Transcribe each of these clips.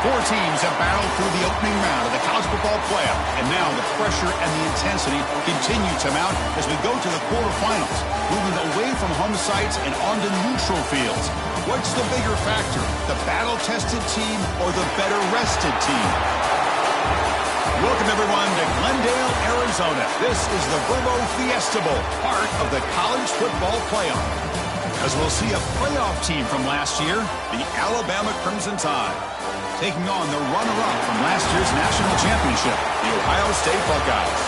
Four teams have battled through the opening round of the college football playoff, and now the pressure and the intensity continue to mount as we go to the quarterfinals, moving away from home sites and onto neutral fields. What's the bigger factor, the battle-tested team or the better-rested team? Welcome, everyone, to Glendale, Arizona. This is the Verbo Fiesta Bowl, part of the college football playoff. As we'll see a playoff team from last year, the Alabama Crimson Tide, taking on the runner-up from last year's national championship, the Ohio State Buckeyes.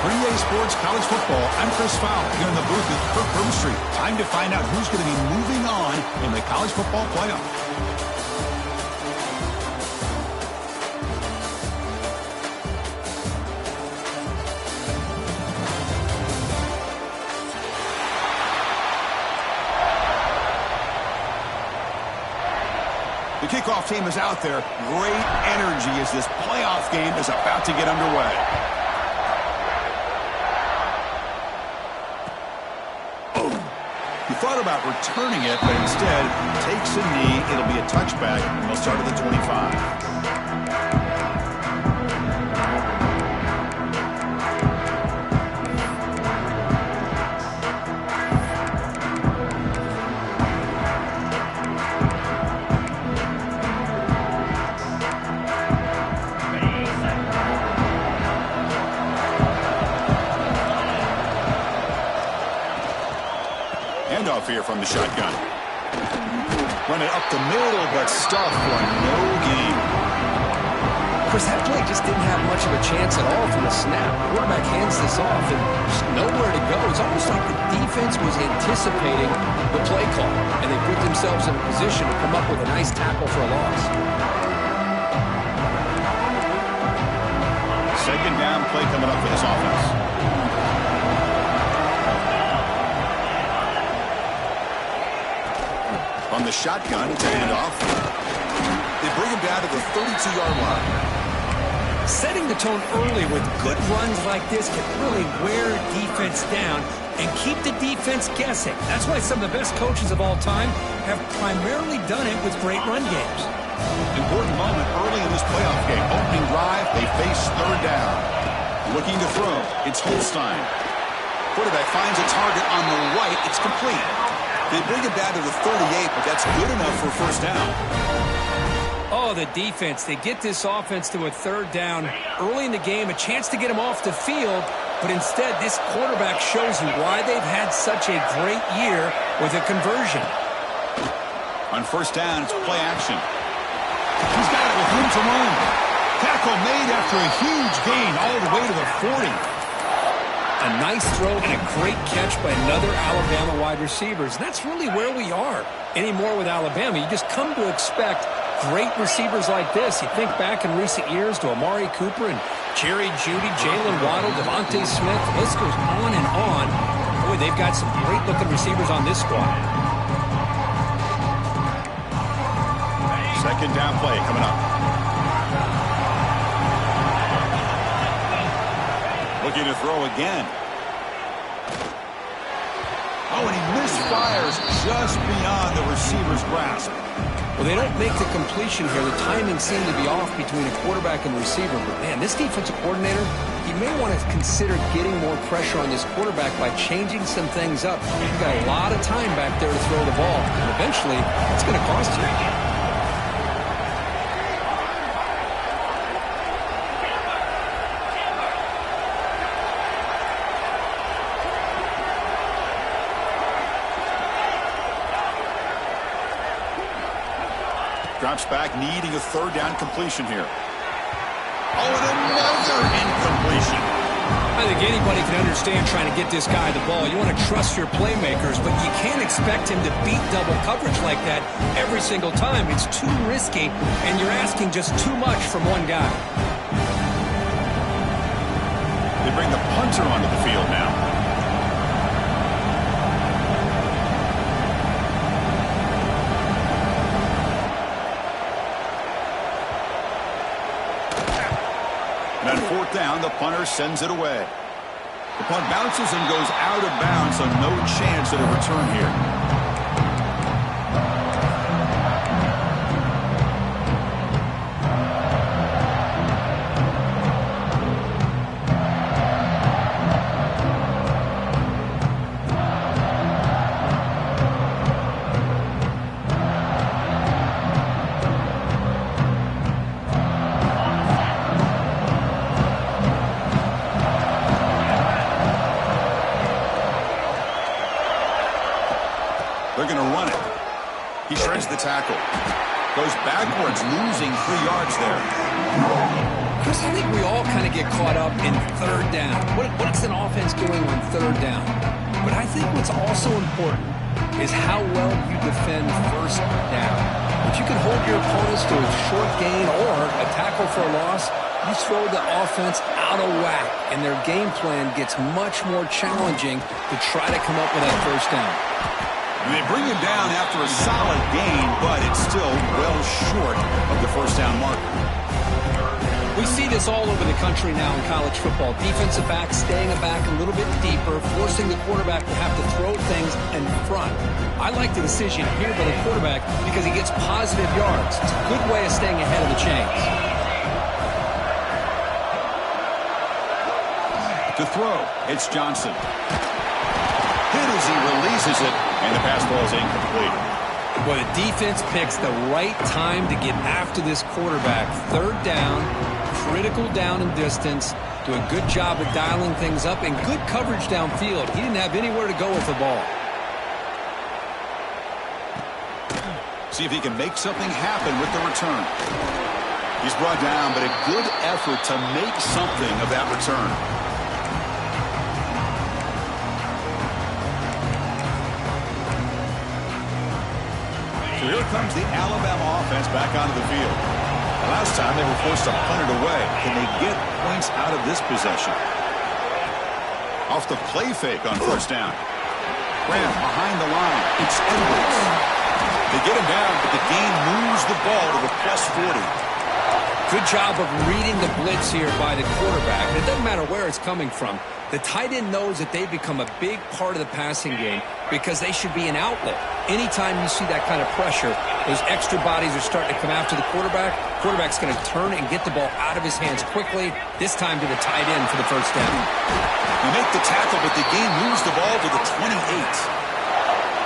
For EA Sports College Football, I'm Chris Fowler here in the booth with Kirk Broomstreet. Time to find out who's going to be moving on in the college football playoff. The kickoff team is out there. Great energy as this playoff game is about to get underway. He thought about returning it, but instead takes a knee. It'll be a touchback, and they'll start at the 25. Here from the shotgun. Run it up the middle, but stuffed for no gain. Of course, that play just didn't have much of a chance at all from the snap. Quarterback hands this off and just nowhere to go. It's almost like the defense was anticipating the play call, and they put themselves in a position to come up with a nice tackle for a loss. Second down play coming up for this offense. On the shotgun, it's a handoff. They bring him down to the 32-yard line. Setting the tone early with good runs like this can really wear defense down and keep the defense guessing. That's why some of the best coaches of all time have primarily done it with great run games. Important moment early in this playoff game. Opening drive, they face third down. Looking to throw, it's Holstein. Quarterback finds a target on the right. It's complete. They bring it down to the 38, but that's good enough for a first down. Oh, the defense. They get this offense to a third down early in the game, a chance to get them off the field, but instead this quarterback shows you why they've had such a great year with a conversion. On first down, it's play action. He's got it with room to run. Tackle made after a huge gain all the way to the 40. A nice throw and a great catch by another Alabama wide receiver. And that's really where we are anymore with Alabama. You just come to expect great receivers like this. You think back in recent years to Amari Cooper and Jerry Jeudy, Jalen Waddle, Devontae Smith. The list goes on and on. Boy, they've got some great-looking receivers on this squad. Second down play coming up. Looking to throw again. Oh, and he misfires just beyond the receiver's grasp. Well, they don't make the completion here. The timing seemed to be off between a quarterback and receiver. But, man, this defensive coordinator, he may want to consider getting more pressure on this quarterback by changing some things up. You've got a lot of time back there to throw the ball. And eventually, it's going to cost you. Drops back, needing a third down completion here. Oh, and another incompletion. I think anybody can understand trying to get this guy the ball. You want to trust your playmakers, but you can't expect him to beat double coverage like that every single time. It's too risky, and you're asking just too much from one guy. They bring the punter onto the field now. And on fourth down, the punter sends it away. The punt bounces and goes out of bounds, so no chance at a return here. to run it. He shreds the tackle. Goes backwards, losing 3 yards there. Chris, I think we all kind of get caught up in third down. What's an offense doing on third down? But I think what's also important is how well you defend first down. If you can hold your opponents to a short gain or a tackle for a loss, you throw the offense out of whack, and their game plan gets much more challenging to try to come up with that first down. And they bring him down after a solid gain, but it's still well short of the first down mark. We see this all over the country now in college football. Defensive backs staying back a little bit deeper, forcing the quarterback to have to throw things in front. I like the decision here by the quarterback because he gets positive yards. It's a good way of staying ahead of the chains. To throw, it's Johnson. Hit as he releases it, and the pass ball is incomplete. Well, the defense picks the right time to get after this quarterback. Third down, critical down and distance. Do a good job of dialing things up and good coverage downfield. He didn't have anywhere to go with the ball. See if he can make something happen with the return. He's brought down, but a good effort to make something of that return. So here comes the Alabama offense back onto the field. Last time they were forced to punt it away. Can they get points out of this possession? Off the play fake on first down. Graham behind the line. It's Edwards. They get him down, but the game moves the ball to the +40. Good job of reading the blitz here by the quarterback. It doesn't matter where it's coming from. The tight end knows that they become a big part of the passing game because they should be an outlet. Anytime you see that kind of pressure, those extra bodies are starting to come after the quarterback. Quarterback's going to turn and get the ball out of his hands quickly, this time to the tight end for the first down. They make the tackle, but the game moves the ball to the 28.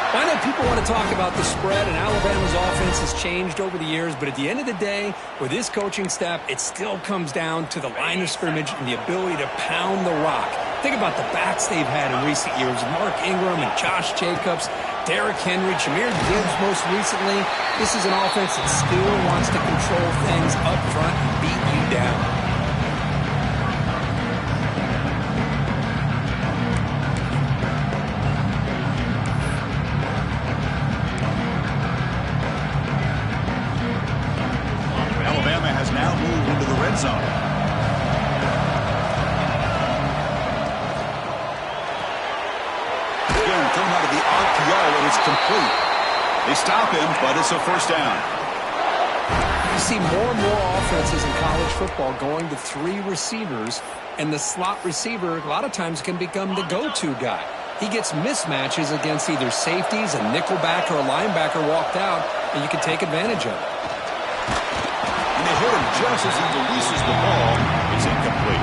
I know people want to talk about the spread, and Alabama's offense has changed over the years, but at the end of the day, with this coaching staff, it still comes down to the line of scrimmage and the ability to pound the rock. Think about the backs they've had in recent years. Mark Ingram and Josh Jacobs, Derrick Henry, Jahmyr Gibbs most recently. This is an offense that still wants to control things up front and beat you down. Zone. Again, thrown out of the RPO, and it's complete. They stop him, but it's a first down. You see more and more offenses in college football going to 3 receivers, and the slot receiver a lot of times can become the go-to guy. He gets mismatches against either safeties, a nickelback, or a linebacker walked out, and you can take advantage of it. And they hit him just as he releases the ball. It's incomplete.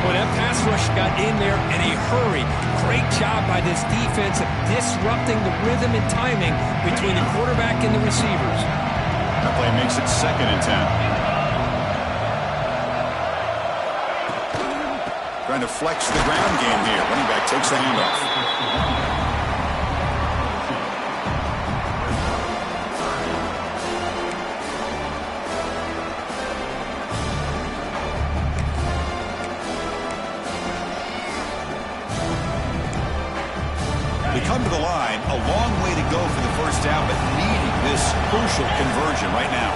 Well, that pass rush got in there in a hurry. Great job by this defense of disrupting the rhythm and timing between the quarterback and the receivers. That play makes it 2nd and 10. Trying to flex the ground game here. Running back takes the handoff. Come to the line, a long way to go for the first down, but needing this crucial conversion right now.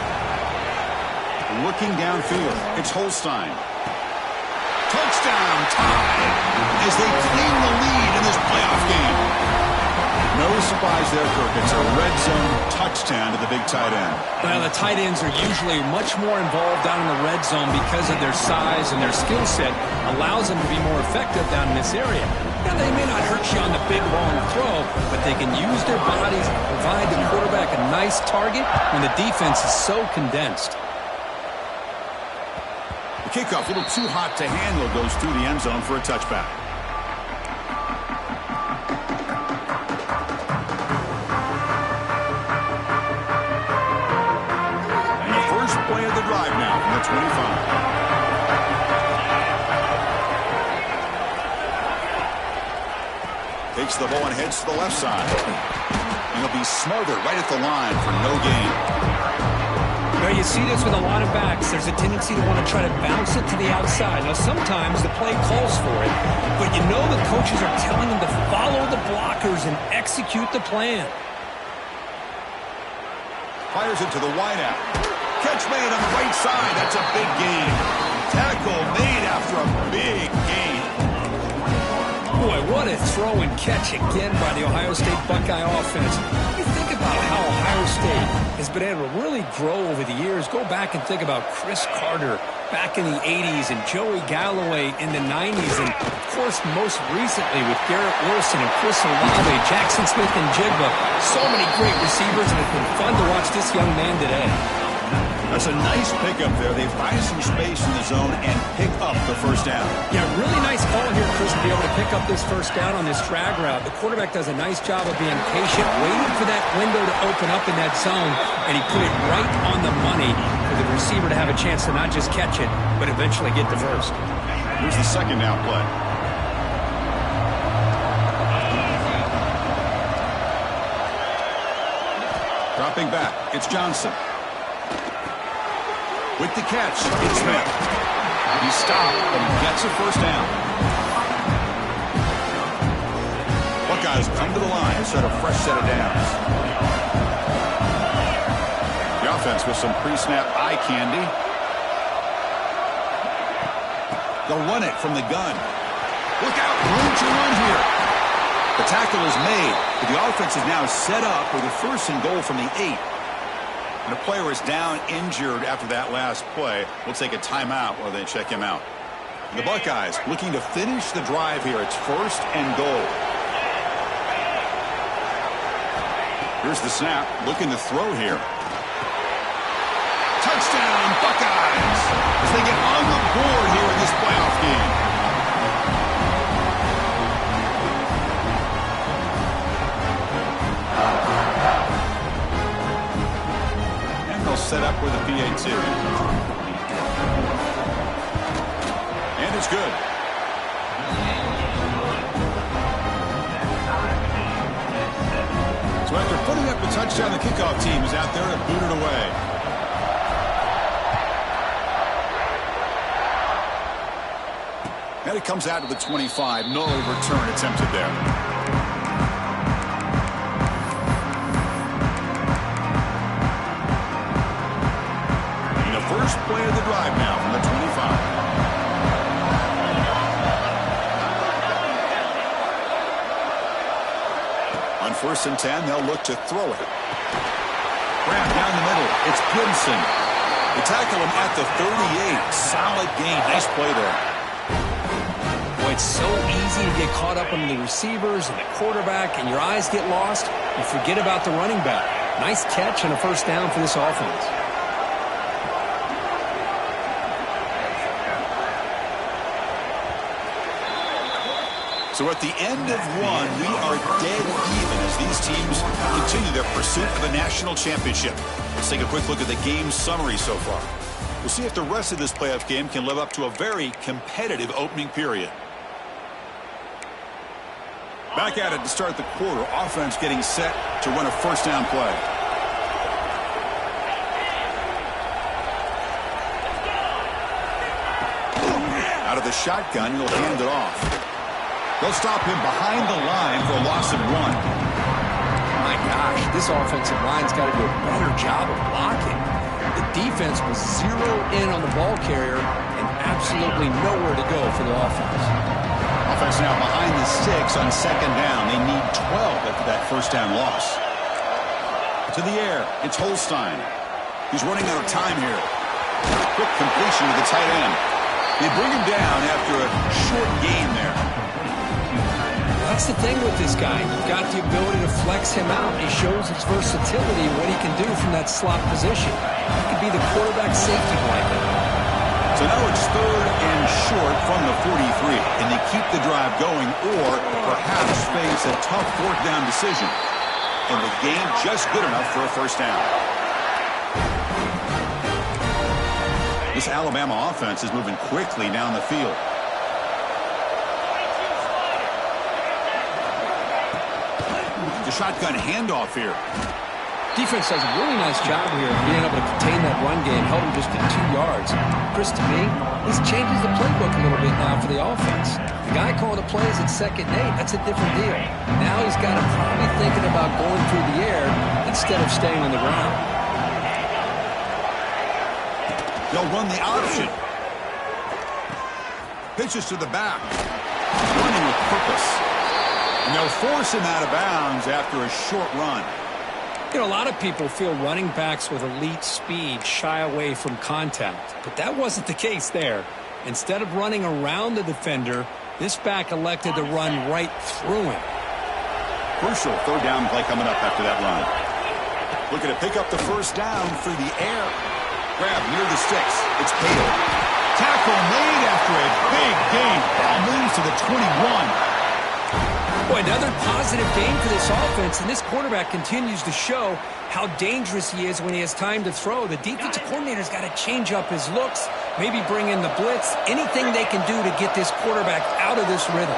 Looking downfield, it's Holstein. Touchdown tie as they claim the lead in this playoff game. No surprise there, Kirk. It's a red zone touchdown to the big tight end. Well, the tight ends are usually much more involved down in the red zone because of their size and their skill set allows them to be more effective down in this area. Now, they may not hurt you on the big, long throw, but they can use their bodies to provide the quarterback a nice target when the defense is so condensed. The kickoff, a little too hot to handle, goes through the end zone for a touchback. And the first play of the drive now from the 25. takes the ball and heads to the left side. And he'll be smothered right at the line for no gain. Now you see this with a lot of backs. There's a tendency to want to try to bounce it to the outside. Now sometimes the play calls for it, but you know the coaches are telling them to follow the blockers and execute the plan. Fires it to the wideout. Catch made on the right side. That's a big gain. Tackle made after a big gain. Boy, what a throw and catch again by the Ohio State Buckeye offense. You think about how Ohio State has been able to really grow over the years. Go back and think about Chris Carter back in the 80s and Joey Galloway in the 90s. And, of course, most recently with Garrett Wilson and Chris Olave, Jackson Smith and Jigba. So many great receivers, and it's been fun to watch this young man today. That's a nice pickup there. They find some space in the zone and pick up the first down. Yeah, really nice call here, Chris, to be able to pick up this first down on this drag route. The quarterback does a nice job of being patient, waiting for that window to open up in that zone, and he put it right on the money for the receiver to have a chance to not just catch it, but eventually get the first. Here's the second down play. Dropping back, it's Johnson. With the catch, it's Smith. He stopped, but he gets a first down. Buckeyes come to the line, set a fresh set of downs. The offense with some pre-snap eye candy. They'll run it from the gun. Look out, room to run here. The tackle is made, but the offense is now set up with a first and goal from the 8. And the player is down injured after that last play. We'll take a timeout while they check him out. The Buckeyes looking to finish the drive here. It's first and goal. Here's the snap. Looking to throw here. Touchdown, Buckeyes! As they get on the board here in this playoff game. Set up with a PAT. And it's good. So after putting up a touchdown, the kickoff team is out there to boot it away. And it comes out to the 25. No return attempted there. First play of the drive now from the 25. On 1st and 10, they'll look to throw it. Grab down the middle. It's Gibson. They tackle him at the 38. Solid gain. Nice play there. Boy, it's so easy to get caught up on the receivers and the quarterback, and your eyes get lost. You forget about the running back. Nice catch and a first down for this offense. So at the end of one, we are dead even as these teams continue their pursuit of the national championship. Let's take a quick look at the game summary so far. We'll see if the rest of this playoff game can live up to a very competitive opening period. Back at it to start the quarter. Offense getting set to run a first down play. Out of the shotgun, he'll hand it off. They'll stop him behind the line for a loss of 1. My gosh, this offensive line's got to do a better job of blocking. The defense was zero in on the ball carrier and absolutely nowhere to go for the offense. Offense now behind the 6 on 2nd down. They need 12 after that first down loss. To the air, it's Holstein. He's running out of time here. Quick completion to the tight end. They bring him down after a short gain there. That's the thing with this guy. You've got the ability to flex him out. He shows his versatility and what he can do from that slot position. He could be the quarterback safety blanket. So now it's 3rd and short from the 43. Can they keep the drive going or perhaps face a tough 4th down decision? And the game just good enough for a first down. This Alabama offense is moving quickly down the field. the shotgun handoff here. Defense does a really nice job here of being able to contain that run game, held him just to 2 yards. Chris, to me, this changes the playbook a little bit now for the offense. The guy calling the plays at 2nd and 8, that's a different deal. Now he's got to probably thinking about going through the air instead of staying on the ground. They'll run the option. Pitches to the back. Running with purpose. And they'll force him out of bounds after a short run. You know, a lot of people feel running backs with elite speed shy away from contact, but that wasn't the case there. Instead of running around the defender, this back elected to run right through him. Crucial 3rd down play coming up after that run. Looking to pick up the 1st down through the air. Grab near the sticks. It's Payton. Tackle made after a big gain. Ball moves to the 21. Boy, another positive game for this offense, and this quarterback continues to show how dangerous he is when he has time to throw. The defensive coordinator's got to change up his looks, maybe bring in the blitz, anything they can do to get this quarterback out of this rhythm.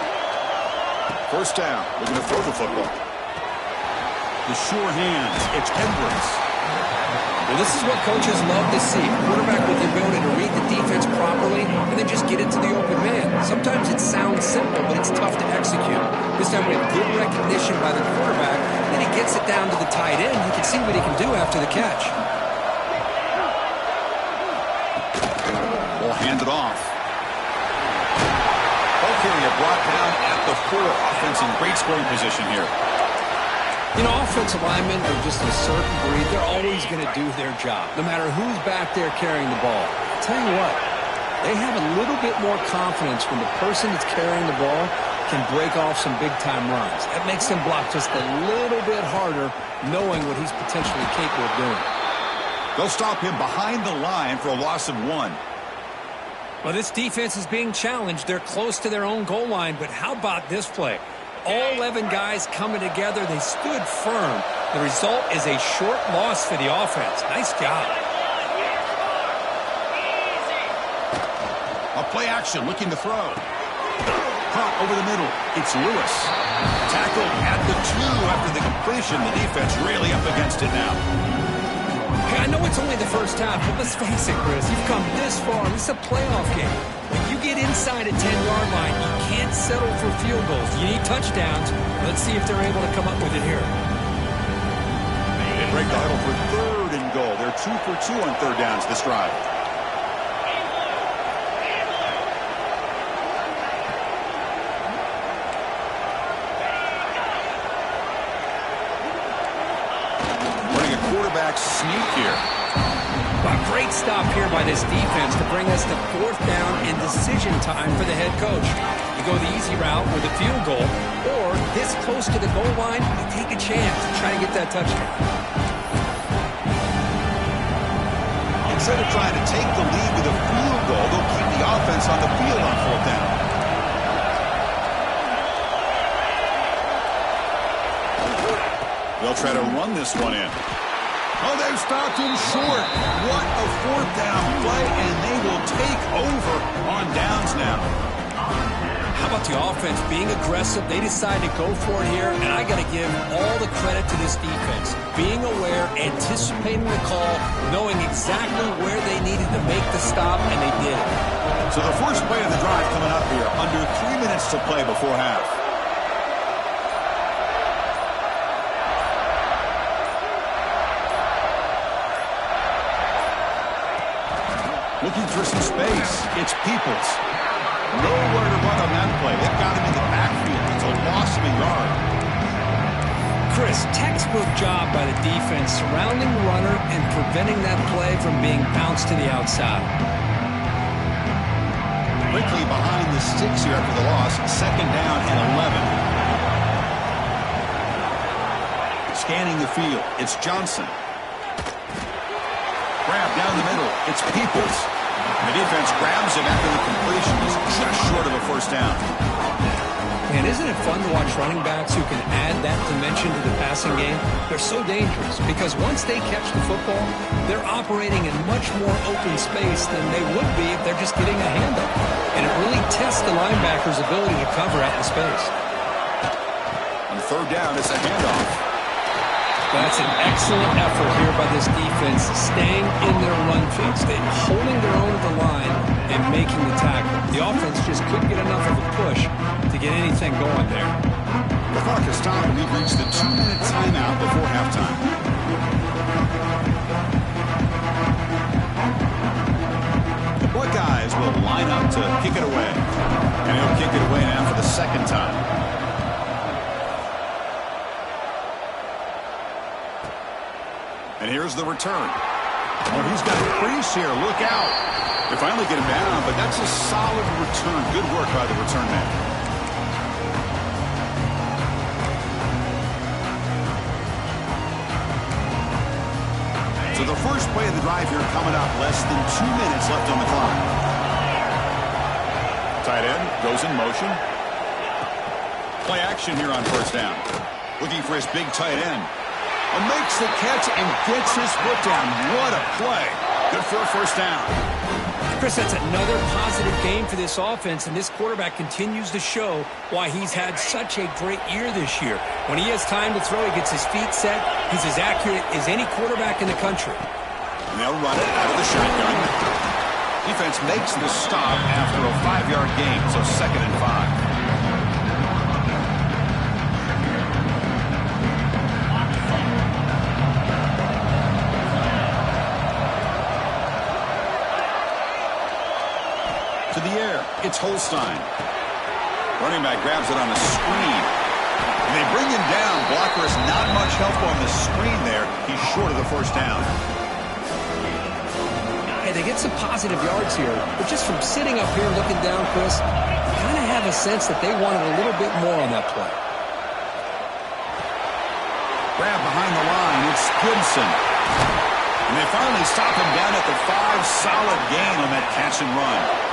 1st down, looking to throw the football. The sure hands, it's Hendricks. Well, this is what coaches love to see. A quarterback with the ability to read the defense properly and then just get it to the open man. Sometimes it sounds simple, but it's tough to execute. This time we have good recognition by the quarterback, and then he gets it down to the tight end. You can see what he can do after the catch. Ball handed off. Ball carrier brought down at the 4. Offense in great scoring position here. You know, offensive linemen are just a certain breed. They're always going to do their job, no matter who's back there carrying the ball. I'll tell you what, they have a little bit more confidence when the person that's carrying the ball can break off some big-time runs. That makes him block just a little bit harder, knowing what he's potentially capable of doing. They'll stop him behind the line for a loss of 1. Well, this defense is being challenged. They're close to their own goal line, but how about this play? All 11 guys coming together. They stood firm. The result is a short loss for the offense. Nice job. A play action looking to throw. Caught over the middle. It's Lewis. Tackled at the 2 after the completion. The defense really up against it now. Hey, I know it's only the 1st half, but let's face it, Chris. You've come this far. This is a playoff game. When you get inside a 10-yard line, you can't settle for field goals. You need touchdowns. Let's see if they're able to come up with it here. They break the huddle for 3rd and goal. They're 2 for 2 on 3rd downs this drive. Running a quarterback sneak here. A great stop here by this defense to bring us to 4th down and decision time for the head coach. You go the easy route with a field goal, or this close to the goal line, you take a chance to try to get that touchdown. Instead of trying to take the lead with a field goal, they'll keep the offense on the field on 4th down. They'll try to run this one in. Oh, they've stopped him short. What a 4th down play, and they will take over on downs now. How about the offense being aggressive? They decide to go for it here, and I got to give all the credit to this defense. Being aware, anticipating the call, knowing exactly where they needed to make the stop, and they did it. So the first play of the drive coming up here, under 3 minutes to play before half. Looking for some space. It's Peoples. Nowhere to run on that play. They've got him in the backfield. It's a loss of a yard. Chris, textbook job by the defense surrounding the runner and preventing that play from being bounced to the outside. Quickly behind the sticks here after the loss. 2nd down and 11. Scanning the field. It's Johnson. Grab down the middle. It's Peoples. The defense grabs him after the completion. He's just short of a 1st down. Man, isn't it fun to watch running backs who can add that dimension to the passing game? They're so dangerous because once they catch the football, they're operating in much more open space than they would be if they're just getting a handoff. And it really tests the linebacker's ability to cover out in space. On third down. It's a handoff. That's an excellent effort here by this defense, staying in their run fake, holding their own at the line and making the tackle. The offense just couldn't get enough of a push to get anything going there. The clock has stopped, and we've reached the 2-minute timeout before halftime. The Buckeyes will line up to kick it away. And he'll kick it away now for the second time. And here's the return. Oh, he's got a crease here. Look out. They finally get him down, but that's a solid return. Good work by the return man. So the first play of the drive here coming up. Less than 2 minutes left on the clock. Tight end goes in motion. Play action here on first down. Looking for his big tight end. Makes the catch and gets his foot down. What a play. Good for a first down. Chris, that's another positive game for this offense, and this quarterback continues to show why he's had such a great year this year. When he has time to throw, he gets his feet set. He's as accurate as any quarterback in the country. And they'll run it out of the shotgun. Defense makes the stop after a 5-yard gain, so 2nd and 5. To the air, it's Holstein. Running back grabs it on a screen. And they bring him down. Blocker has not much help on the screen there. He's short of the first down. Hey, they get some positive yards here, but just from sitting up here looking down, Chris, you kind of have a sense that they wanted a little bit more on that play. Grab behind the line. It's Gibson. And they finally stop him down at the 5. Solid gain on that catch and run.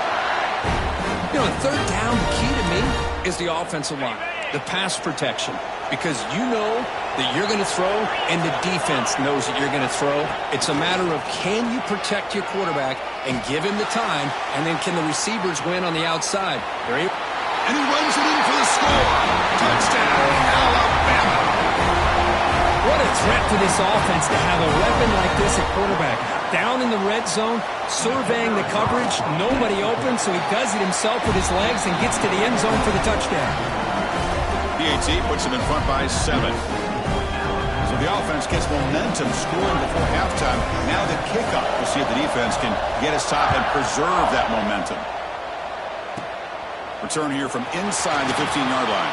You know, on third down, the key to me is the offensive line, the pass protection, because you know that you're going to throw and the defense knows that you're going to throw. It's a matter of can you protect your quarterback and give him the time, and then can the receivers win on the outside? And he runs it in for the score. Touchdown, Alabama. What a threat to this offense to have a weapon like this at quarterback. Down in the red zone, surveying the coverage, nobody open, so he does it himself with his legs and gets to the end zone for the touchdown. PAT puts him in front by 7. So the offense gets momentum scoring before halftime. Now the kickoff. We'll see if the defense can get his top and preserve that momentum. Return here from inside the 15-yard line.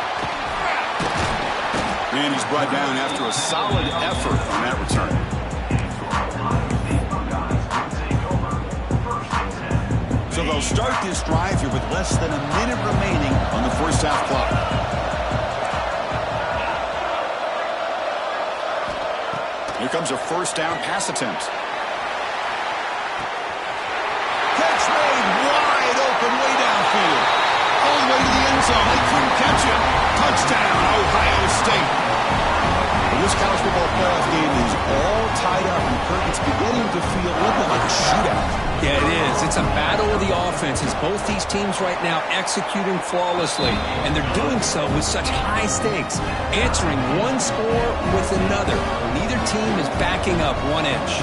And he's brought down after a solid effort on that return. So they'll start this drive here with less than a minute remaining on the first half clock. Here comes a first down pass attempt. Catch made wide open way downfield. All the way to the end zone. They couldn't catch it. Touchdown, Ohio State. Well, this college football playoff game is all tied up, and Kirk, it's beginning to feel a little bit like a shootout. Yeah, it is. It's a battle of the offenses. Both these teams right now executing flawlessly, and they're doing so with such high stakes, answering one score with another. Neither team is backing up 1 inch.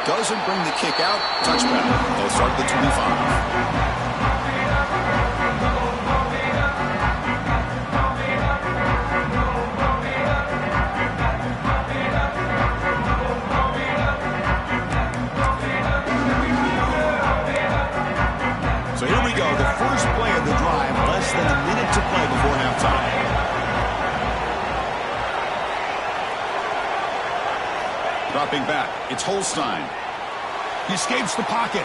Doesn't bring the kick out. Touchback. They'll start the 25. So here we go. The first play of the drive. Less than a minute to play before halftime. Dropping back. It's Holstein. He escapes the pocket.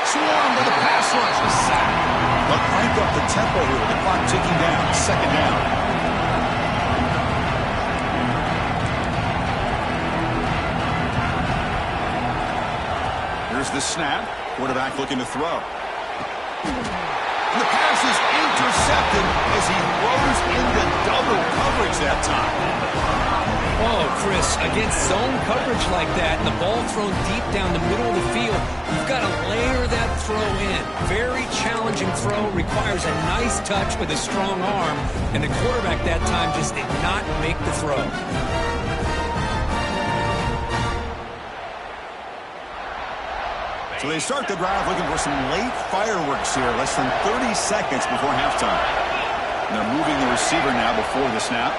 Swarm with a pass rush. A sack. But crank up the tempo here with the clock ticking down. Second down. Here's the snap. Quarterback looking to throw. And the pass is intercepted as he throws into double coverage that time. Oh, Chris, against zone coverage like that and the ball thrown deep down the middle of the field, you've got to layer that throw in. Very challenging throw, requires a nice touch with a strong arm, and the quarterback that time just did not make the throw. So they start the drive looking for some late fireworks here, less than 30 seconds before halftime. And they're moving the receiver now before the snap.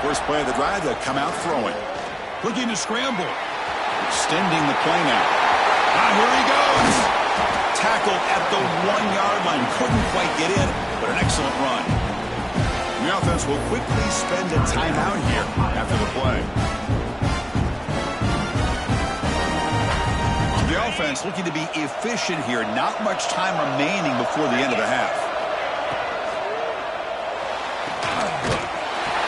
First play of the drive, they'll come out throwing. Looking to scramble. Extending the play now. Here he goes. Tackled at the 1-yard line. Couldn't quite get in, but an excellent run. The offense will quickly spend a timeout here after the play. The offense looking to be efficient here. Not much time remaining before the end of the half.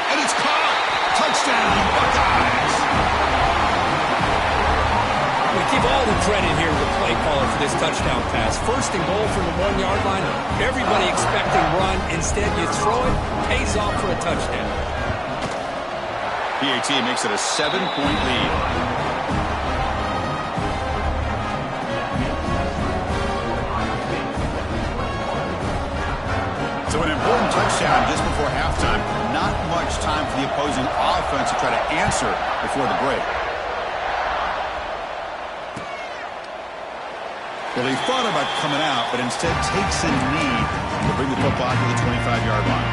And it's caught. Touchdown, Buckeyes. We give all the credit here to the play caller for this touchdown pass. First and goal from the 1-yard line. Everybody expecting run. Instead, you throw it, pays off for a touchdown. PAT makes it a 7-point lead. So an important touchdown just before halftime. Not much time for the opposing offense to try to answer before the break. Well, he thought about coming out, but instead takes a knee to bring the football to the 25-yard line.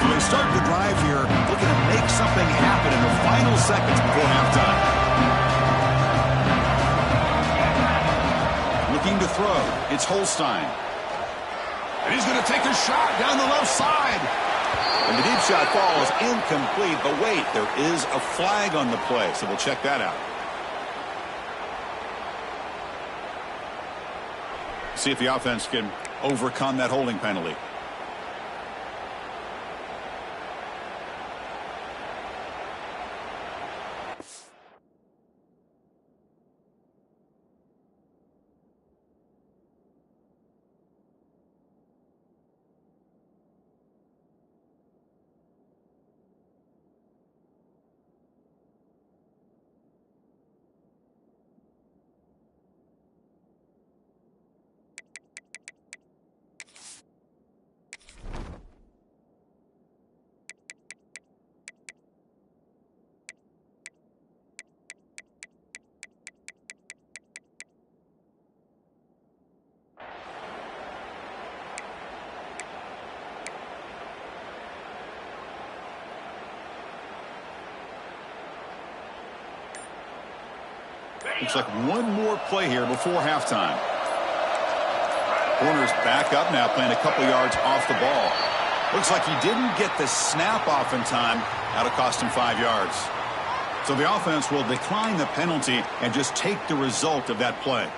So they start the drive here, looking to make something happen in the final seconds before halftime. Looking to throw. It's Holstein. And he's going to take a shot down the left side. And the deep shot falls incomplete. But wait, there is a flag on the play, so we'll check that out. See if the offense can overcome that holding penalty. Looks like one more play here before halftime. Corner's back up now, playing a couple yards off the ball. Looks like he didn't get the snap off in time. That'll cost him 5 yards. So the offense will decline the penalty and just take the result of that play.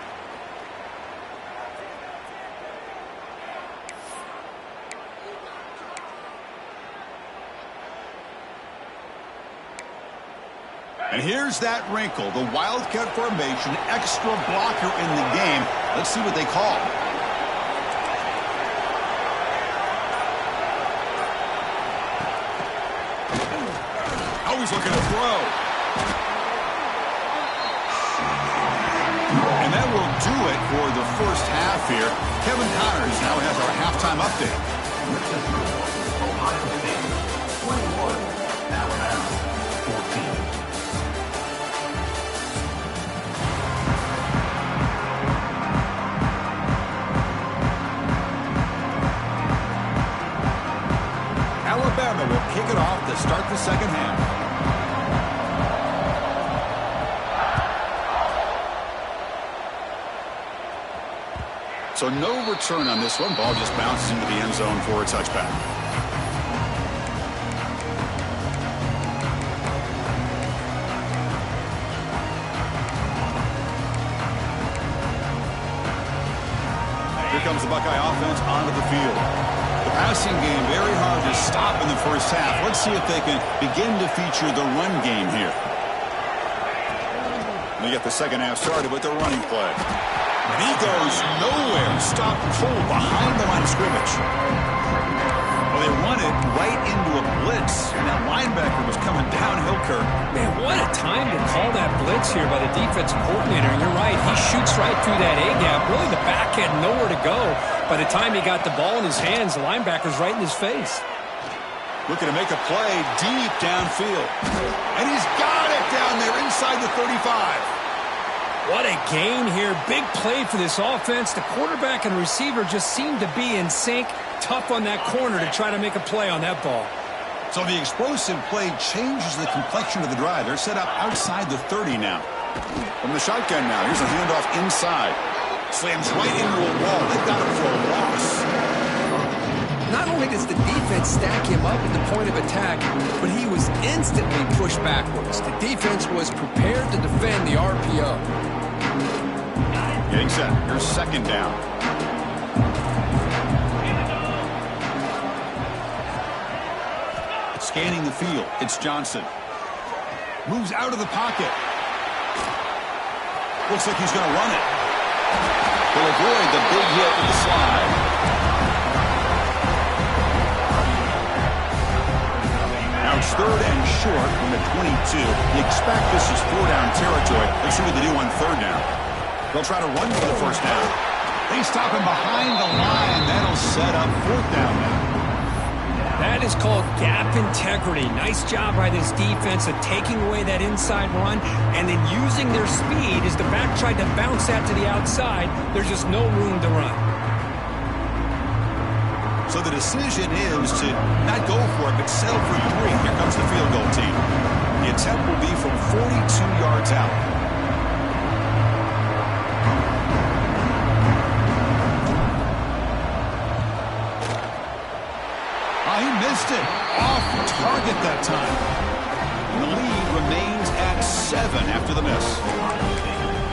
And here's that wrinkle, the Wildcat formation, extra blocker in the game. Let's see what they call. Always looking to throw. And that will do it for the first half here. Kevin Connors now has our halftime update. Ohio State, 21, Alabama, 14. Alabama will kick it off to start the second half. So no return on this one. Ball just bounces into the end zone for a touchback. Here comes the Buckeye offense onto the field. The passing game very hard to stop in the first half. Let's see if they can begin to feature the run game here. We get the second half started with the running play. And he goes nowhere. Stopped cold behind the line of scrimmage. Well, they run it right into a blitz. And that linebacker was coming downhill, Kirk. Man, what a time to call that blitz here by the defensive coordinator. And you're right, he shoots right through that A-gap. Really, the back had nowhere to go. By the time he got the ball in his hands, the linebacker's right in his face. Looking to make a play deep downfield. And he's got it down there inside the 35. What a gain here. Big play for this offense. The quarterback and receiver just seem to be in sync. Tough on that corner to try to make a play on that ball. So the explosive play changes the complexion of the drive. They're set up outside the 30 now. From the shotgun now, here's a handoff inside. Slams right into a wall. They've got him for a loss. Not only does the defense stack him up at the point of attack, but he was instantly pushed backwards. The defense was prepared to defend the RPO. Getting set. Here's second down. Scanning the field. It's Johnson. Moves out of the pocket. Looks like he's going to run it. He'll avoid the big hit with the slide. Now it's third and short from the 22. You expect this is four-down territory. Let's see what they do on third down. They'll try to run for the first down. They stop him behind the line. That'll set up fourth down now. That is called gap integrity. Nice job by this defense of taking away that inside run and then using their speed as the back tried to bounce that to the outside. There's just no room to run. So the decision is to not go for it, but settle for three. Here comes the field goal team. The attempt will be from 42 yards out. He missed it. Off target that time. And the lead remains at 7 after the miss.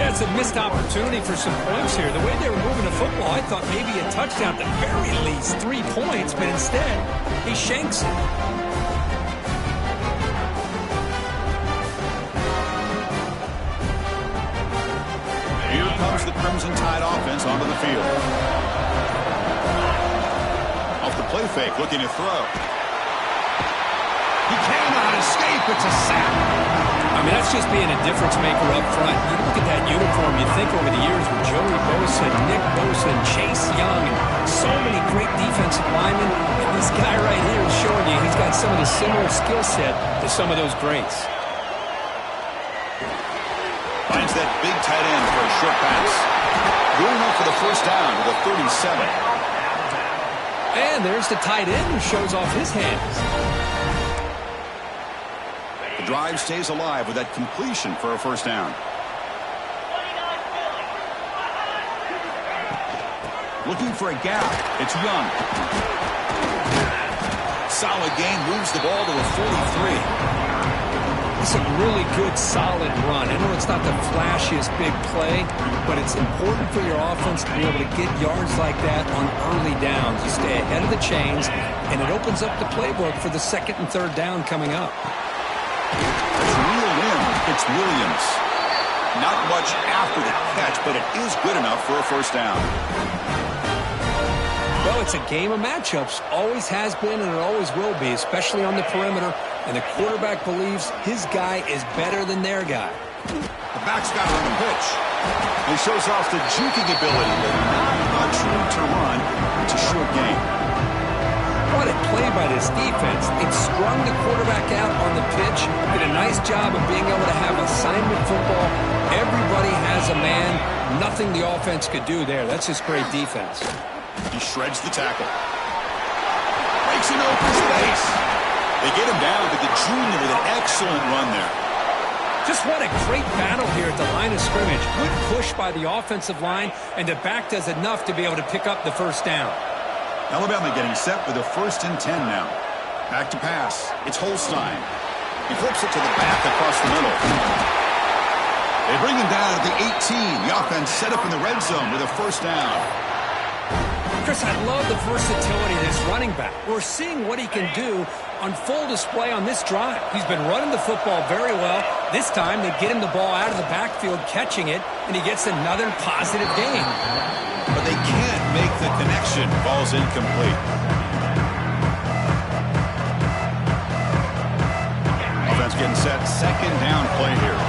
That's a missed opportunity for some points here. The way they were moving the football, I thought maybe a touchdown, at the very least 3 points, but instead, he shanks it. Here comes the Crimson Tide offense onto the field. Off the play fake, looking to throw. He cannot escape. It's a sack. I mean, that's just being a difference maker up front. You look at that uniform, you think over the years with Joey Bosa, Nick Bosa, and Chase Young, and so many great defensive linemen. And this guy right here is showing you he's got some of the similar skill set to some of those greats. Finds that big tight end for a short pass. Going up for the first down to the 37. And there's the tight end who shows off his hands. The drive stays alive with that completion for a first down. Looking for a gap. It's Young. Solid gain, moves the ball to the 43. It's a really good, solid run. I know it's not the flashiest big play, but it's important for your offense to be able to get yards like that on early downs. You stay ahead of the chains, and it opens up the playbook for the second and third down coming up. It's reeled in. It's Williams. Not much after the catch, but it is good enough for a first down. Well, it's a game of matchups. Always has been, and it always will be, especially on the perimeter. And the quarterback believes his guy is better than their guy. The back's got it on the pitch. He shows off the juking ability, but not much room to run. It's a short game. What a play by this defense. It strung the quarterback out on the pitch. Did a nice job of being able to have assignment football. Everybody has a man. Nothing the offense could do there. That's just great defense. He shreds the tackle. Breaks an open space. They get him down to the junior with an excellent run there. Just what a great battle here at the line of scrimmage. Good push by the offensive line, and the back does enough to be able to pick up the first down. Alabama getting set with a 1st and 10 now. Back to pass. It's Holstein. He flips it to the back across the middle. They bring him down at the 18. The offense set up in the red zone with a first down. Chris, I love the versatility that this running back. We're seeing what he can do on full display on this drive. He's been running the football very well. This time, they get him the ball out of the backfield, catching it, and he gets another positive gain. But they can't make the connection. Ball's incomplete. Offense getting set. Second down play here.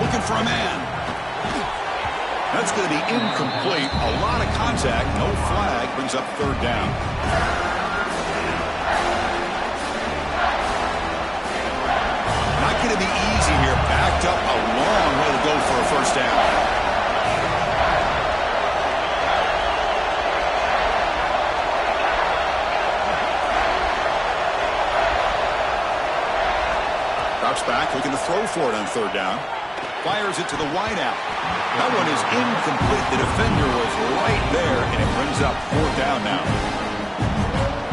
Looking for a man. That's going to be incomplete. A lot of contact. No flag. Brings up third down. Not going to be easy here. Backed up a long way to go for a first down. Drops back, looking to throw for it on third down. Fires it to the wideout. That one is incomplete. The defender was right there, and it brings up fourth down now.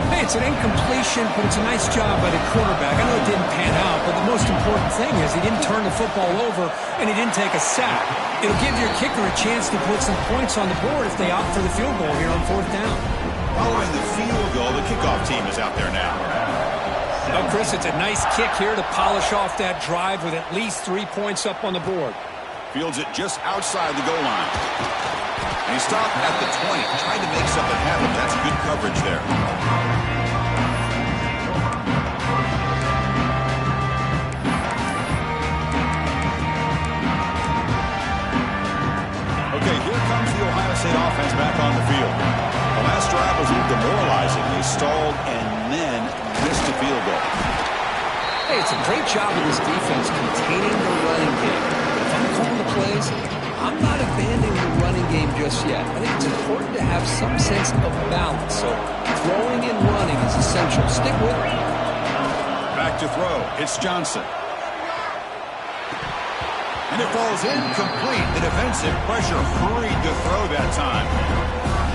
Hey, it's an incompletion, but it's a nice job by the quarterback. I know it didn't pan out, but the most important thing is he didn't turn the football over, and he didn't take a sack. It'll give your kicker a chance to put some points on the board if they opt for the field goal here on fourth down. Following the field goal, the kickoff team is out there now. Well, Chris, it's a nice kick here to polish off that drive with at least 3 points up on the board. Fields it just outside the goal line. And he stopped at the 20, trying to make something happen. That's good coverage there. Okay, here comes the Ohio State offense back on the field. The last drive was a little demoralizing. They stalled and then missed a field goal. Hey, it's a great job of this defense containing the running game. But if I'm calling the plays, I'm not abandoning the running game just yet. I think it's important to have some sense of balance. So throwing and running is essential. Stick with it. Back to throw. It's Johnson. And it falls incomplete. The defensive pressure hurried to throw that time.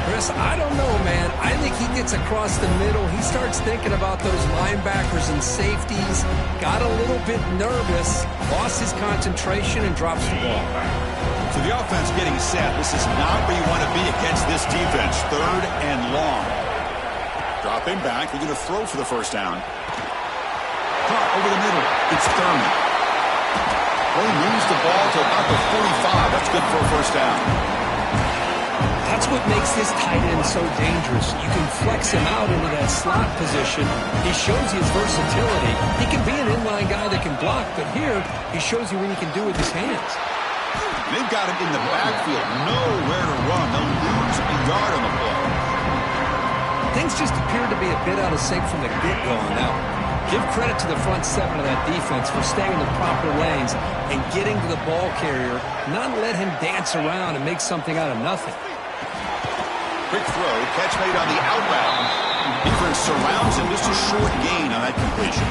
Chris, I don't know, man. I think he gets across the middle. He starts thinking about those linebackers and safeties. Got a little bit nervous. Lost his concentration and drops the ball. So the offense getting set. This is not where you want to be against this defense. Third and long. Dropping back. They're going to throw for the first down. Caught over the middle. It's Thurman. Well, he moves the ball to about the 45. That's good for a first down. That's what makes this tight end so dangerous. You can flex him out into that slot position. He shows his versatility. He can be an inline guy that can block, but here he shows you what he can do with his hands. They've got him in the backfield. Nowhere to run. They'll lose a yard on the play. Things just appeared to be a bit out of sync from the get-go on that one. Give credit to the front seven of that defense for staying in the proper lanes and getting to the ball carrier, not let him dance around and make something out of nothing. Quick throw, catch made on the outbound. Defense surrounds him, just a short gain on that completion.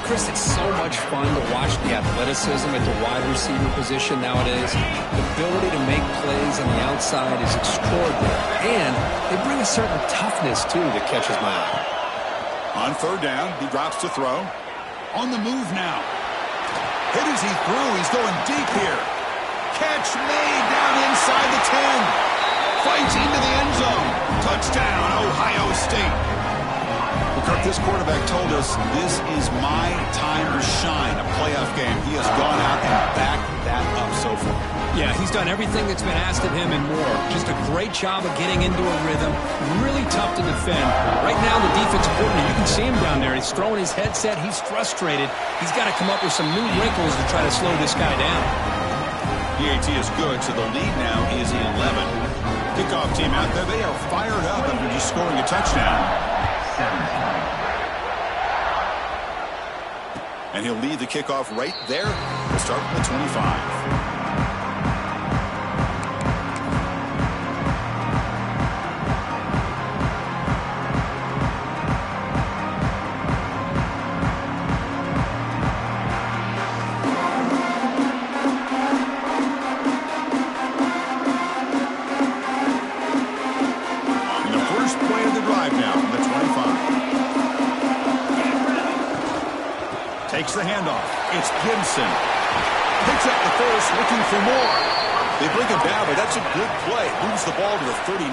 Chris, it's so much fun to watch the athleticism at the wide receiver position nowadays. The ability to make plays on the outside is extraordinary, and they bring a certain toughness, too, that catches my eye. On third down, he drops to throw. On the move now. Hit as he threw. He's going deep here. Catch made down inside the 10. Fights into the end zone. Touchdown, Ohio State. Well, Kirk, this quarterback told us this is my time to shine, a playoff game. He has gone out and backed that up so far. Yeah, he's done everything that's been asked of him and more. Just a great job of getting into a rhythm. Really tough to defend. Right now, the defensive coordinator, you can see him down there. He's throwing his headset. He's frustrated. He's got to come up with some new wrinkles to try to slow this guy down. PAT is good, so the lead now is 11. Kickoff team out there, they are fired up after just scoring a touchdown. And he'll lead the kickoff right there. We'll start from the 25. Takes the handoff. It's Gibson. Brings up the first, looking for more. They bring him down, but that's a good play. Moves the ball to the 39.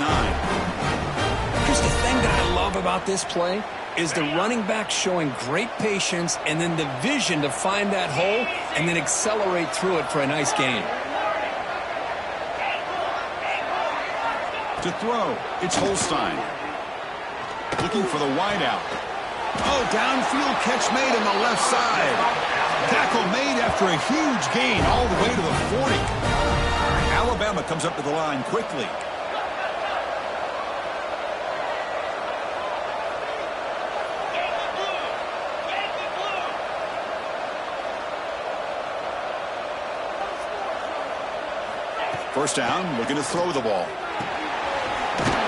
Here's the thing that I love about this play is the running back showing great patience and then the vision to find that hole and then accelerate through it for a nice gain. To throw, it's Holstein. Looking for the wideout. Oh, downfield catch made on the left side. Tackle made after a huge gain all the way to the 40. Alabama comes up to the line quickly. First down, looking to throw the ball.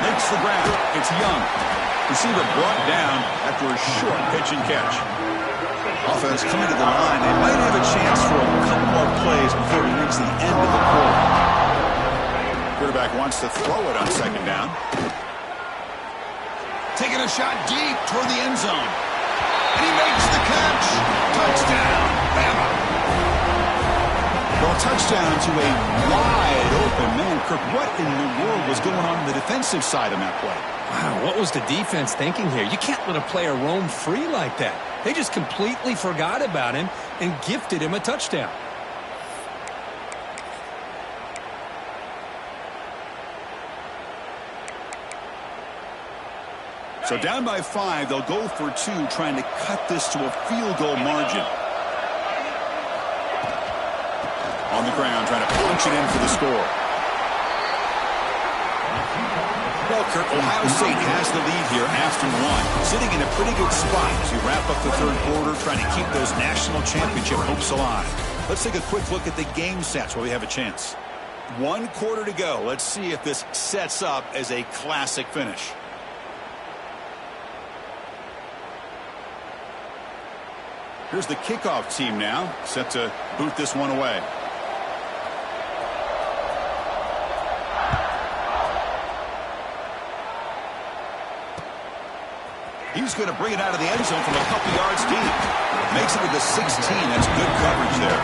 Makes the grab. It's Young. Receiver brought down after a short pitch and catch. Offense coming to the line. They might have a chance for a couple more plays before we reach the end of the quarter. Quarterback wants to throw it on second down. Taking a shot deep toward the end zone. And he makes the catch. Touchdown, Bama. Well, touchdown to a wide open man. Kirk, what in the world was going on the defensive side on that play? Wow, what was the defense thinking here? You can't let a player roam free like that. They just completely forgot about him and gifted him a touchdown. So down by 5, they'll go for 2, trying to cut this to a field goal margin. On the ground, trying to punch it in for the score. Well, Kirk, Ohio State has the lead here after 1. Sitting in a pretty good spot as we wrap up the third quarter, trying to keep those national championship hopes alive. Let's take a quick look at the game stats while we have a chance. 1 quarter to go. Let's see if this sets up as a classic finish. Here's the kickoff team now, set to boot this one away. He's going to bring it out of the end zone from a couple yards deep. Makes it with the 16. That's good coverage there.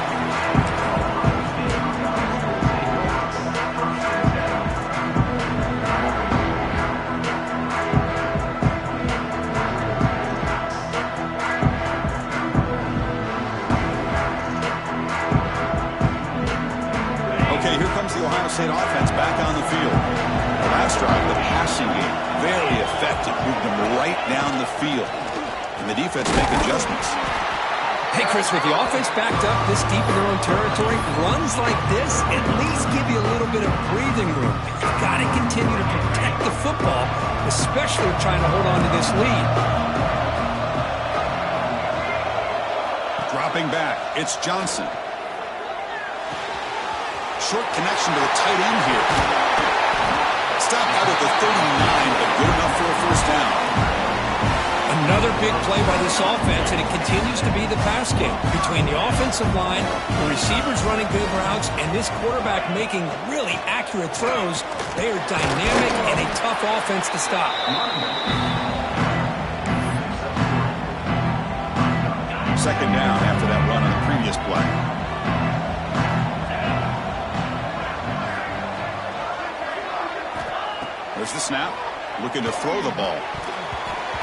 Okay, here comes the Ohio State offense back on the field. The last drive, the passing game, very effective. Moved them right down the field. And the defense make adjustments. Hey, Chris, with the offense backed up this deep in their own territory, runs like this at least give you a little bit of breathing room. You've got to continue to protect the football, especially trying to hold on to this lead. Dropping back, it's Johnson. Short connection to the tight end here. Stopped out at the 39, but good enough for a first down. Another big play by this offense, and it continues to be the pass game. Between the offensive line, the receivers running good routes, and this quarterback making really accurate throws, they are dynamic and a tough offense to stop. Second down after that run on the previous play. There's the snap. Looking to throw the ball.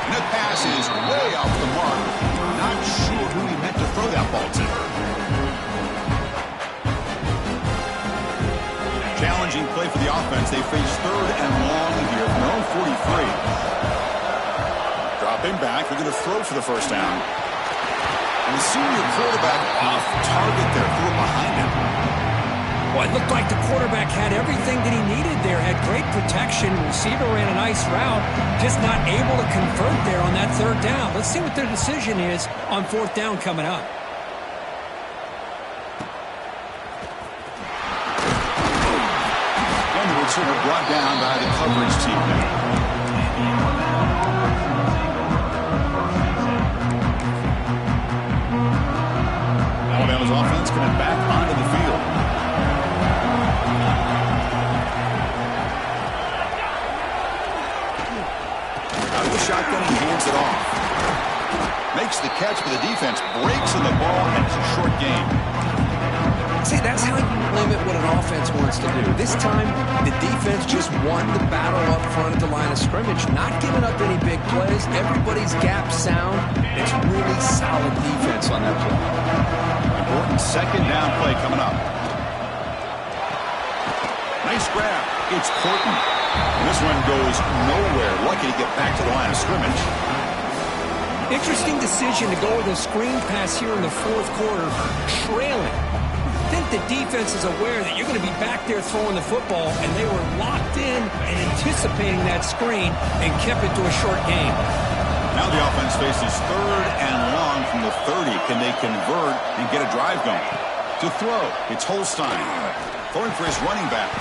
And that pass is way off the mark. Not sure who he meant to throw that ball to. Challenging play for the offense. They face third and long here from their own 43. Dropping back. They're going to throw for the first down. And the senior quarterback off target there. Threw it behind him. Well, it looked like the quarterback had everything that he needed there, had great protection. Receiver ran a nice route, just not able to convert there on that third down. Let's see what their decision is on fourth down coming up. And the returner brought down by the coverage team now. Alabama's offense coming back onto the field. Out of the shotgun, he hands it off. Makes the catch, but the defense breaks in the ball, and it's a short game. It's See, that's how you limit what an offense wants to do. This time, the defense just won the battle up front at the line of scrimmage, not giving up any big plays. Everybody's gap sound. It's really solid defense on that play. Important second down play coming up. Nice grab. It's Porton. And this one goes nowhere. Lucky to get back to the line of scrimmage. Interesting decision to go with a screen pass here in the fourth quarter, trailing. I think the defense is aware that you're going to be back there throwing the football, and they were locked in and anticipating that screen and kept it to a short gain. Now the offense faces third and long from the 30. Can they convert and get a drive going? To throw, it's Holstein. Throwing for his running back.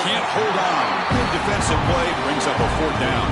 Can't hold on. Good defensive play. Brings up a fourth down.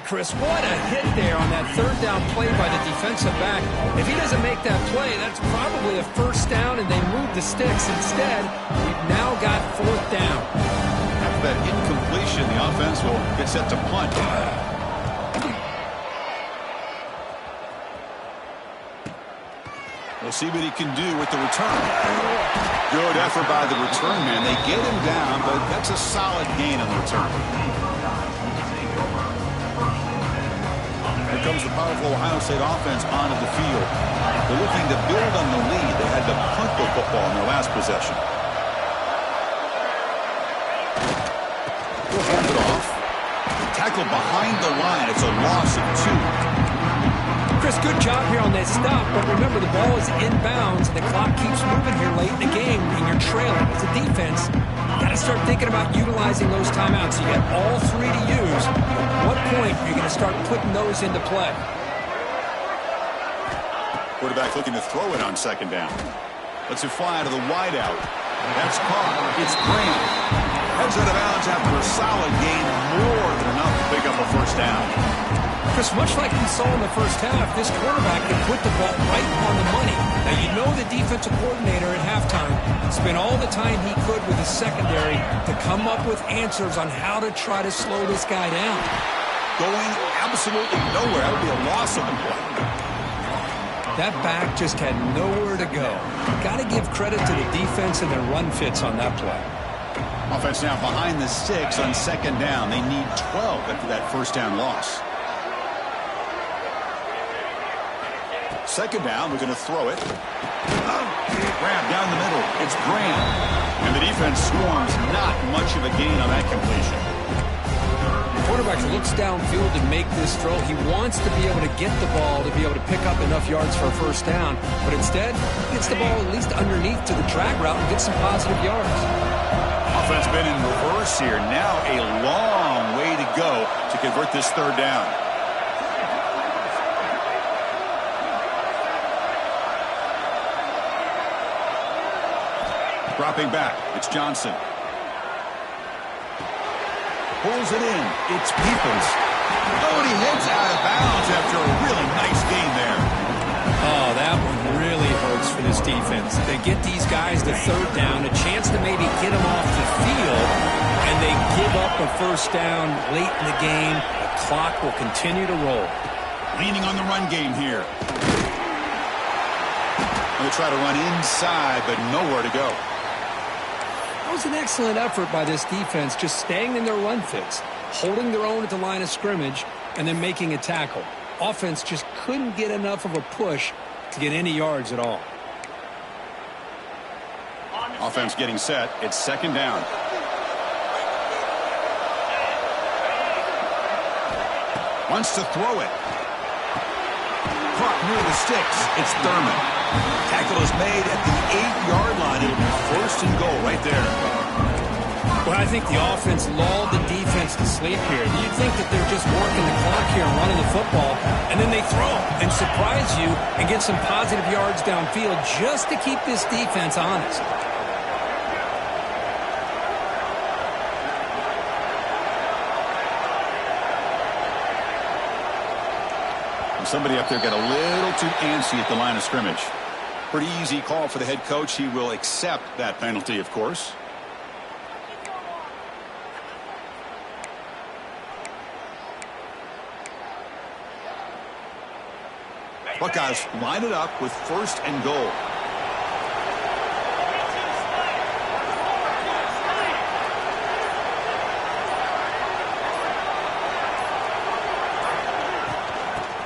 Chris, what a hit there on that third down play by the defensive back. If he doesn't make that play, that's probably a first down, and they move the sticks. Instead, we've now got fourth down. After that incompletion, the offense will get set to punt. We'll see what he can do with the return. Good effort by the return man. They get him down, but that's a solid gain on the return. Here comes the powerful Ohio State offense onto the field. They're looking to build on the lead. They had to punt the football in their last possession. We'll hand it off. Tackle behind the line. It's a loss of 2. Chris, good job here on that stop, but remember the ball is inbounds and the clock keeps moving here late in the game and you're trailing. As a defense, you got to start thinking about utilizing those timeouts. You got all 3 to use. At what point are you going to start putting those into play? Quarterback looking to throw it on second down. Lets it fly to the wideout. That's caught. It's Graham. Heads out of bounds after a solid gain, more than enough to pick up a first down. Chris, much like we saw in the first half, this quarterback can put the ball right on the money. Now, you know the defensive coordinator at halftime spent all the time he could with his secondary to come up with answers on how to try to slow this guy down. Going absolutely nowhere. That would be a loss of the play. That back just had nowhere to go. Got to give credit to the defense and their run fits on that play. Offense now behind the 6 on second down. They need 12 after that first down loss. Second down, we're going to throw it. Grab down the middle. It's Graham. And the defense swarms. Not much of a gain on that completion. The quarterback looks downfield to make this throw. He wants to be able to get the ball to be able to pick up enough yards for a first down. But instead, he gets the ball at least underneath to the drag route and gets some positive yards. Offense been in reverse here. Now a long way to go to convert this third down. Dropping back, it's Johnson. Pulls it in, it's Peoples. Oh, and he heads out of bounds after a really nice gain there. Oh, that one really hurts for this defense. They get these guys to third down, a chance to maybe get them off the field, and they give up a first down late in the game. The clock will continue to roll. Leaning on the run game here. They'll try to run inside, but nowhere to go. That was an excellent effort by this defense, just staying in their run fits, holding their own at the line of scrimmage, and then making a tackle. Offense just couldn't get enough of a push to get any yards at all. Offense getting set. It's second down. Wants to throw it. Caught near the sticks. It's Thurman. Tackle is made at the 8-yard line. It'll be first and goal right there. Well, I think the offense lulled the defense to sleep here. You'd think that they're just working the clock here and running the football, and then they throw and surprise you and get some positive yards downfield just to keep this defense honest. Somebody up there got a little too antsy at the line of scrimmage. Pretty easy call for the head coach. He will accept that penalty, of course. Buckeyes line it up with first and goal.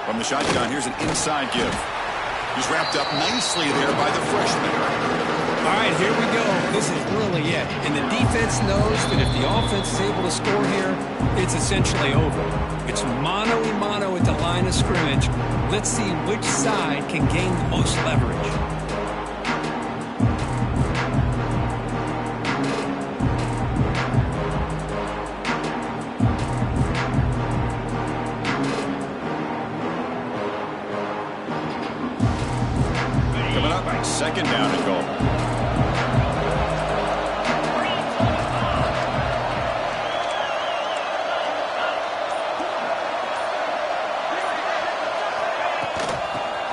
From the shotgun, here's an inside give. He's wrapped up nicely there by the freshman. All right, here we go. This is really it. And the defense knows that if the offense is able to score here, it's essentially over. It's mano-a-mano at the line of scrimmage. Let's see which side can gain the most leverage. Second down and goal.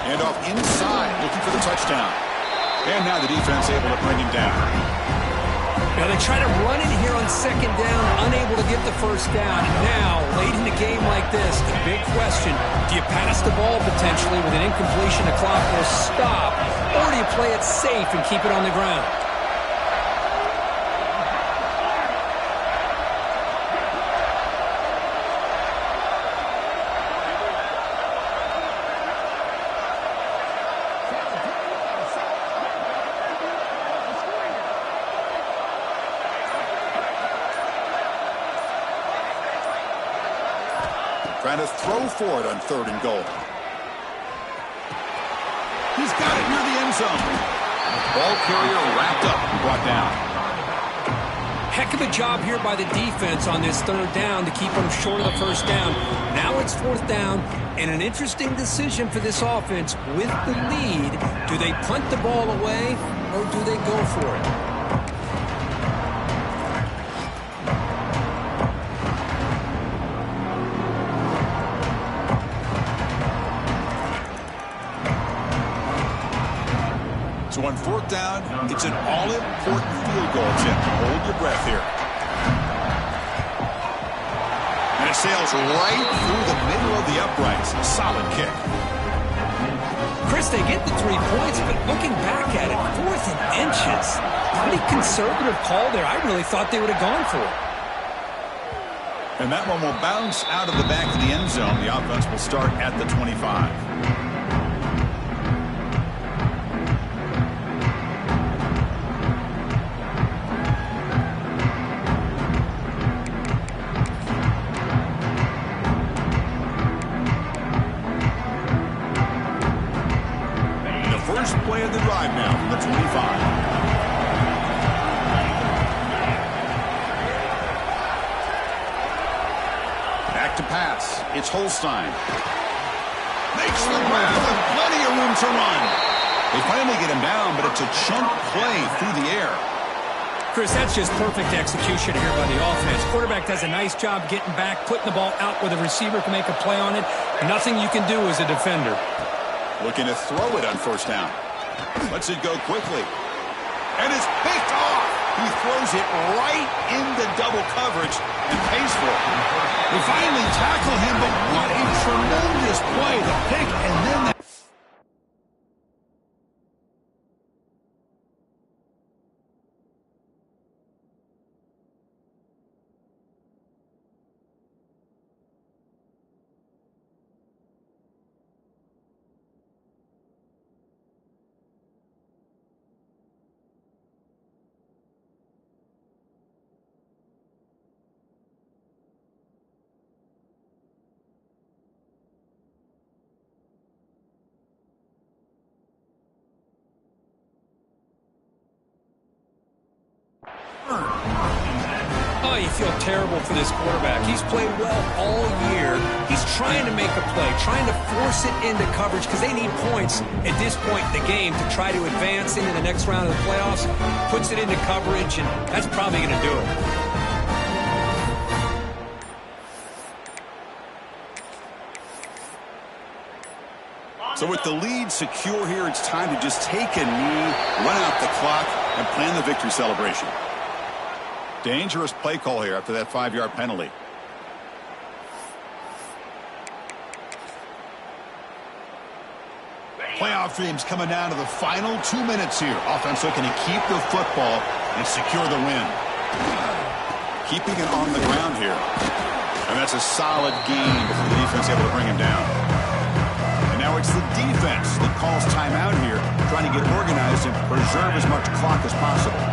And off inside, looking for the touchdown. And now the defense able to bring him down. Now they try to run in here on second down, unable to get the first down. And now, late in a game like this, the big question, do you pass the ball potentially with an incompletion? The clock will stop. Or do you play it safe and keep it on the ground? Trying to throw for it on third and goal. He's got it near the end zone. Ball carrier wrapped up and brought down. Heck of a job here by the defense on this third down to keep them short of the first down. Now it's fourth down, and an interesting decision for this offense with the lead. Do they punt the ball away, or do they go for it? So on fourth down, it's an all-important field goal attempt. Hold your breath here. And it sails right through the middle of the uprights. A solid kick. Chris, they get the 3 points, but looking back at it, 4th and inches. Pretty conservative call there. I really thought they would have gone for it. And that one will bounce out of the back of the end zone. The offense will start at the 25. Play of the drive now from the 25. Back to pass. It's Holstein. Makes the grab with plenty of room to run. They finally get him down, but it's a chunk play through the air. Chris, that's just perfect execution here by the offense. Quarterback does a nice job getting back, putting the ball out where the receiver can make a play on it. Nothing you can do as a defender. Looking to throw it on first down. Lets it go quickly. And it's picked off. He throws it right into double coverage and pays for it. They finally tackle him, but what a tremendous play. The pick and then that. Oh, you feel terrible for this quarterback. He's played well all year. He's trying to make a play, trying to force it into coverage because they need points at this point in the game to try to advance into the next round of the playoffs. Puts it into coverage, and that's probably going to do it. So with the lead secure here, it's time to just take a knee, run out the clock, and plan the victory celebration. Dangerous play call here after that 5-yard penalty. Playoff dreams coming down to the final 2 minutes here. Offense looking to keep the football and secure the win. Keeping it on the ground here. And that's a solid gain before the defense able to bring him down. And now it's the defense that calls timeout here, trying to get organized and preserve as much clock as possible.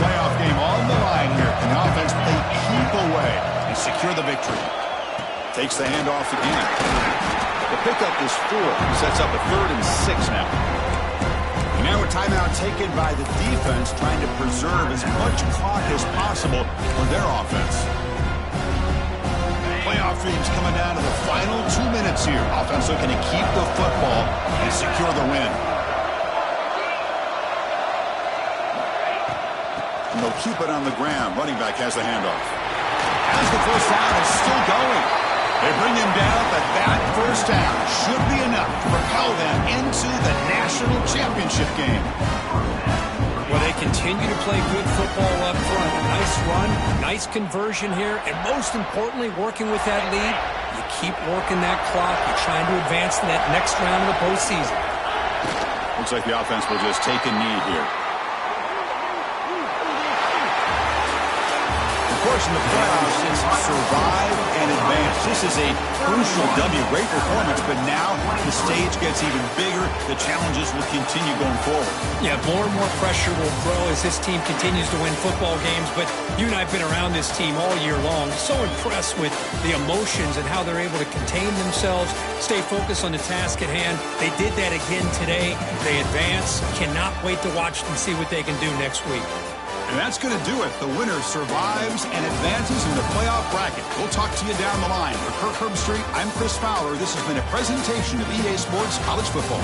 Playoff game on the line here. Can the offense play keep away and secure the victory? Takes the handoff again. The pickup is 4. He sets up a 3rd and 6 now. And now a timeout taken by the defense, trying to preserve as much clock as possible for their offense. Playoff dreams coming down to the final 2 minutes here. Offense looking to keep the football and secure the win. And they'll keep it on the ground. Running back has the handoff. As the first down is still going. They bring him down, but that first down should be enough to propel them into the national championship game. Well, they continue to play good football up front. A nice run, nice conversion here, and most importantly, working with that lead, you keep working that clock. You're trying to advance in that next round of the postseason. Looks like the offense will just take a knee here. Of course, in the playoffs, it's survive and advance. This is a crucial W. Great performance, but now the stage gets even bigger. The challenges will continue going forward. Yeah, more and more pressure will grow as this team continues to win football games, but you and I have been around this team all year long. So impressed with the emotions and how they're able to contain themselves, stay focused on the task at hand. They did that again today. They advance. Cannot wait to watch and see what they can do next week. And that's going to do it. The winner survives and advances in the playoff bracket. We'll talk to you down the line. For Kirk Herbstreit, I'm Chris Fowler. This has been a presentation of EA Sports College Football.